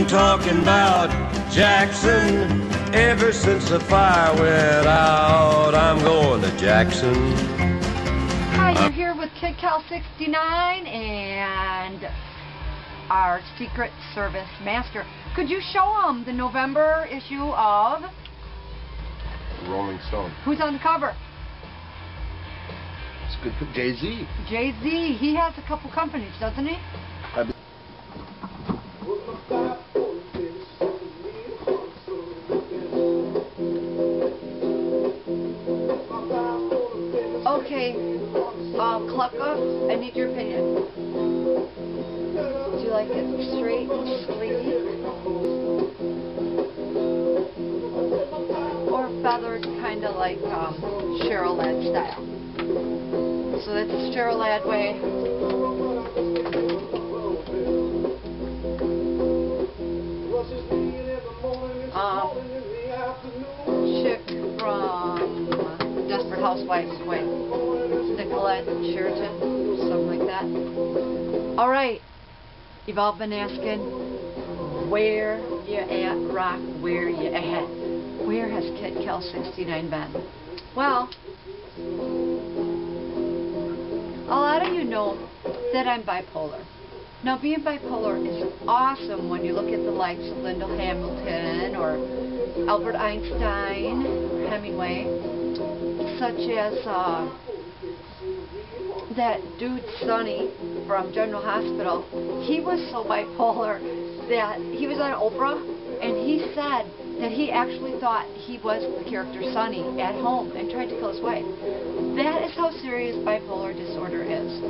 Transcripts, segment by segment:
I'm talking about Jackson. Ever since the fire went out, I'm going to Jackson. Hi, you're here with Kid Cal 69 and our Secret Service Master. Could you show them the November issue of Rollingstone? Who's on the cover? It's good for Jay-Z. Jay-Z. He has a couple companies, doesn't he? Okay, Clucka, I need your opinion. Do you like it straight and sleek? Or feathered, kind of like Cheryl Ladd style? So that's the Cheryl Ladd way. Chick from Desperate Housewives way. Nicolette Sheraton, something like that. Alright, you've all been asking, where you at, Rock? Where you at? Where has Kid Cal 69 been? Well, a lot of you know that I'm bipolar. Now, being bipolar is awesome when you look at the likes of Linda Hamilton or Albert Einstein, Hemingway, such as that dude Sonny from General Hospital. He was so bipolar that he was on Oprah and he said that he actually thought he was the character Sonny at home and tried to kill his wife. That is how serious bipolar disorder is.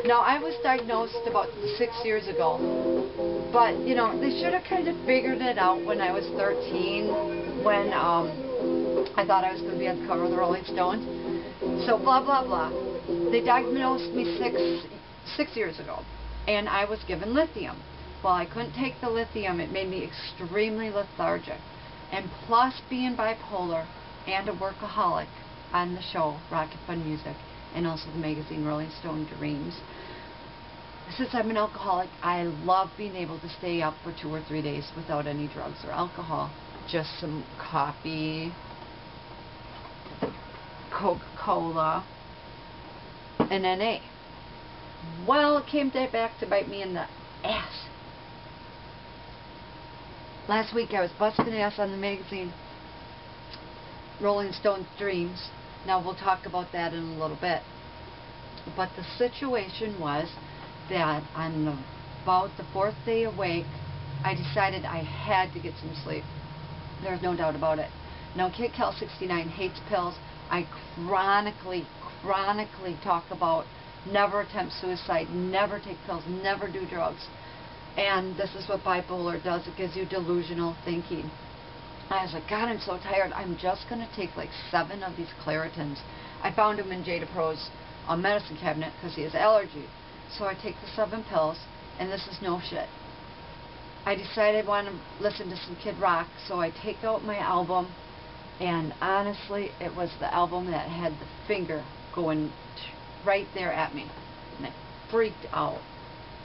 Now, I was diagnosed about 6 years ago, but, you know, they should have kind of figured it out when I was 13, when I thought I was going to be on the cover of the Rolling Stone. So, blah, blah, blah. They diagnosed me six years ago, and I was given lithium. Well, I couldn't take the lithium. It made me extremely lethargic. And plus being bipolar and a workaholic on the show, Rocket Fun Music, and also the magazine Rolling Stone Dreams. Since I'm an alcoholic, I love being able to stay up for 2 or 3 days without any drugs or alcohol. Just some coffee, Coca-Cola, and NA. Well, it came back to bite me in the ass. Last week I was busting ass on the magazine Rolling Stone Dreams. Now we'll talk about that in a little bit. But the situation was that on about the 4th day awake, I decided I had to get some sleep. There's no doubt about it. Now, Kid Cal 69 hates pills. I chronically talk about never attempt suicide, never take pills, never do drugs. And this is what bipolar does. It gives you delusional thinking. I was like, God, I'm so tired. I'm just going to take like 7 of these Claritins. I found them in Jada Pro's medicine cabinet because he has allergy. So I take the 7 pills, and this is no shit. I decided I want to listen to some Kid Rock, so I take out my album, and honestly, it was the album that had the finger going right there at me. And I freaked out.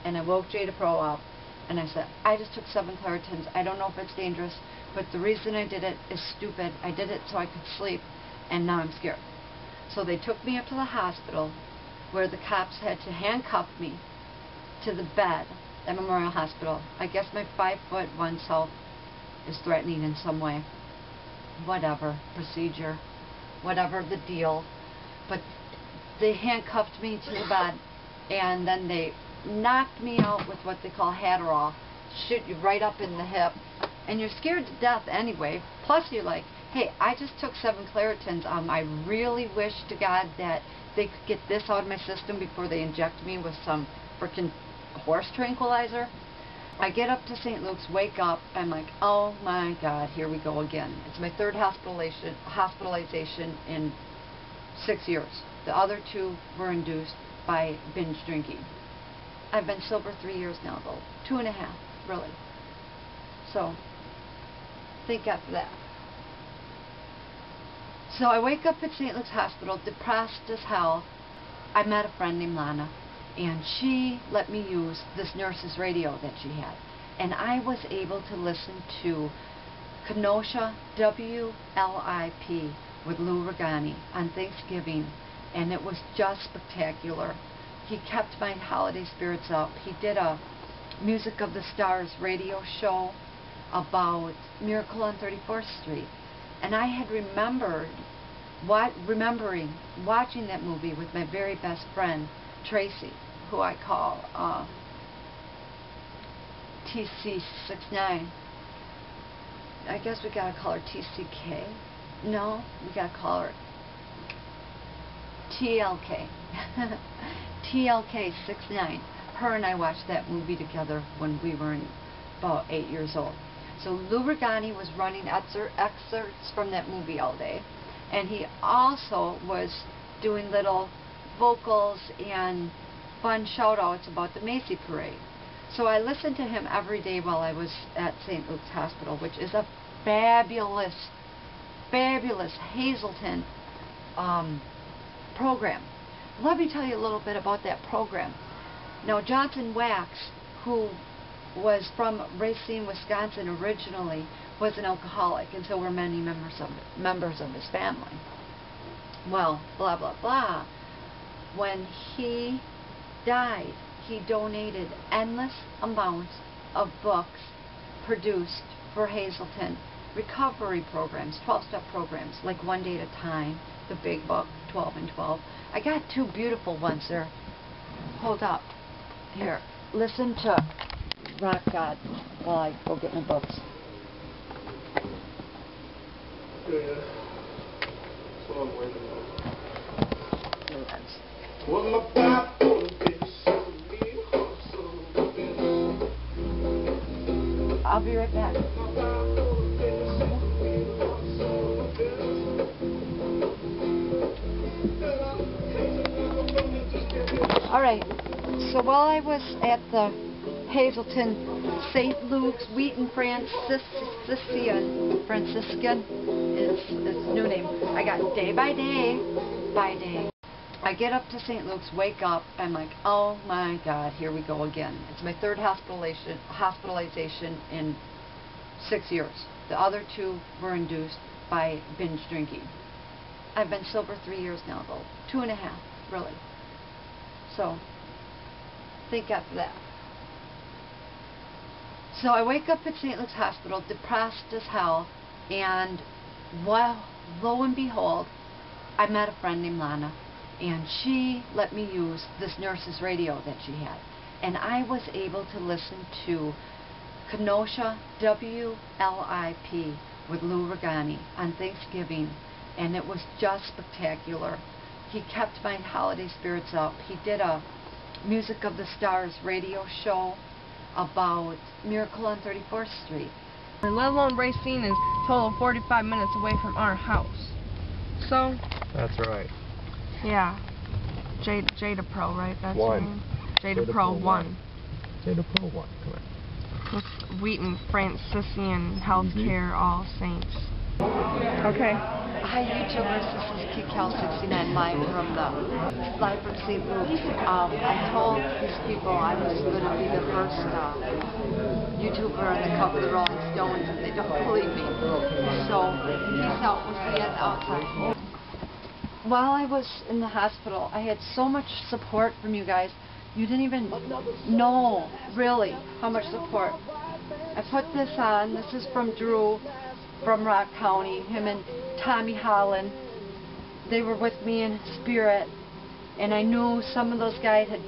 And I woke Jada Pro up, and I said, I just took 7 Claritins. I don't know if it's dangerous, but the reason I did it is stupid. I did it so I could sleep, and now I'm scared. So they took me up to the hospital, where the cops had to handcuff me to the bed at Memorial Hospital. I guess my 5'1" self is threatening in some way. Whatever, procedure, whatever the deal. But they handcuffed me to the bed, and then they knocked me out with what they call Hadderall. Shoot you right up in the hip. And you're scared to death anyway. Plus you're like, hey, I just took 7 Claritins. I really wish to God that they could get this out of my system before they inject me with some frickin' horse tranquilizer. I get up to St. Luke's, wake up, I'm like, oh my God, here we go again. It's my 3rd hospitalization in 6 years. The other 2 were induced by binge drinking. I've been sober 3 years now, though. 2.5, really. So, thank God for that. So I wake up at St. Luke's Hospital, depressed as hell. I met a friend named Lana, and she let me use this nurse's radio that she had. and I was able to listen to Kenosha WLIP with Lou Regani on Thanksgiving, and it was just spectacular. He kept my holiday spirits up. He did a Music of the Stars radio show about Miracle on 34th Street, and I had remembering watching that movie with my very best friend Tracy, who I call TC69. I guess we gotta call her TCK. No, we gotta call her TLK. TLK69. Her and I watched that movie together when we were about 8 years old. So Lou Regani was running excerpts from that movie all day, and he also was doing little vocals and fun shout-outs about the Macy Parade. So I listened to him every day while I was at St. Luke's Hospital, which is a fabulous Hazleton program. Let me tell you a little bit about that program. Now, Johnson Wax, who was from Racine, Wisconsin originally, was an alcoholic, and so were many members of his family. Well, blah, blah, blah. When he died, he donated endless amounts of books produced for Hazleton recovery programs, 12-step programs, like One Day at a Time, the big book, 12 and 12. I got two beautiful ones there. Hold up. Here, listen to Rock God while I go get my books. Yeah. That's what I'm waiting on. Well, my Bible is me I'll be right back. Alright, so while I was at the Hazleton St. Luke's Wheaton Franciscan is his new name. I got day by day. I get up to St. Luke's, wake up, I'm like, oh my God, here we go again. It's my third hospitalization in 6 years. The other 2 were induced by binge drinking. I've been sober 3 years now, though. 2.5, really. So, thank God for that. So I wake up at St. Luke's Hospital, depressed as hell, and well, lo and behold, I met a friend named Lana, and she let me use this nurse's radio that she had. And I was able to listen to Kenosha WLIP with Lou Regani on Thanksgiving, and it was just spectacular. He kept my holiday spirits up. He did a Music of the Stars radio show about Miracle on 34th Street. And let alone Racine is total 45 minutes away from our house. So... That's right. Yeah. Jada Pro, right? That's One. her name? Jada Pro 1. Jada Pro 1, correct. With Wheaton Franciscan Healthcare All Saints. Okay. Hi YouTubers, this is KickHouse69 live from St. Luke's. I told these people I was going to be the first YouTuber on the cover of the Rolling Stones, and they don't believe me. So, peace out. We'll see you at the outside. While I was in the hospital, I had so much support from you guys. You didn't even know, really, how much support. I put this on. This is from Drew from Rock County, him and Tommy Holland. They were with me in spirit, and I knew some of those guys had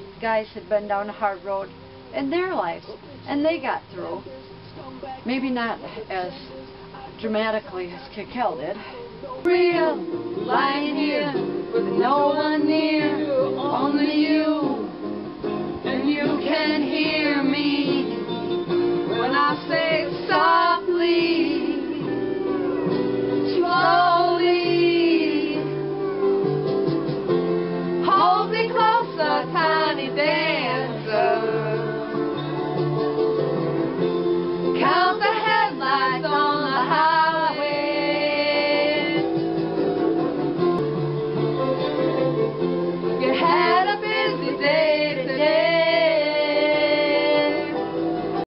been down a hard road in their lives, and they got through. Maybe not as dramatically as Kick Hell did. Real, lying here with no one near, only you, and you can hear me when I say